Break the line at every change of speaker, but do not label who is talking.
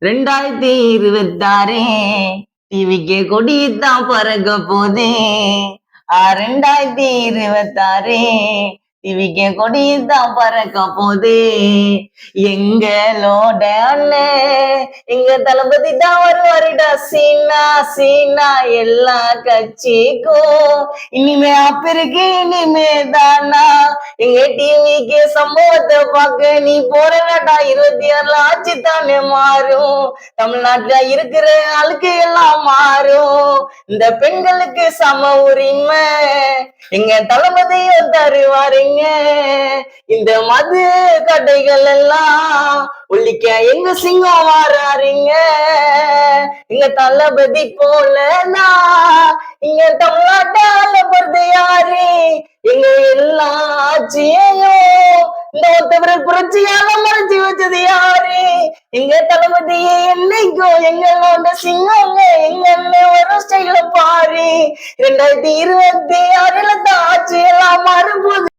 2026 டிவிக்கு கொடிதான் பறக்க போதே. 2026 டிவிக்கு கொடிதான் பறக்க போதே. எங்களோட அண்ணன் எங்க தளபதி தான் வருவாருடா சீனா சீனா. எல்லா கட்சிக்கும் இனிமே அப்பிருக்கு இனிமே தானா. எங்க டிவிக்கு சம்பவத்தை பார்க்க நீ போறடா. 26 ஆட்சி தானே மாறும். தமிழ்நாட்டுல இருக்கிற ஆளுக்கு எல்லாம் மாறும். இந்த பெண்களுக்கு சம உரிமை எங்க தளபதியும் தருவாருங்க. இந்த மது கடைகள் எல்லாம் ஒழிக்க எங்க சிங்கம் வராருங்க. எங்க தளபதி போலதான் இங்க தமிழ்நாட்டால பொறுத்து யாரு. எங்க எல்லா ஆட்சியையும் இந்த ஒருத்தவர் புரட்சியால மறைச்சு வச்சது யாரு. எங்க தளபதியை என்னைக்கும் எங்களோட சிங்கங்க. எங்க ஒரு ஸ்டைல பாரு. 2026 தான் ஆட்சி எல்லாம் மாறும்போது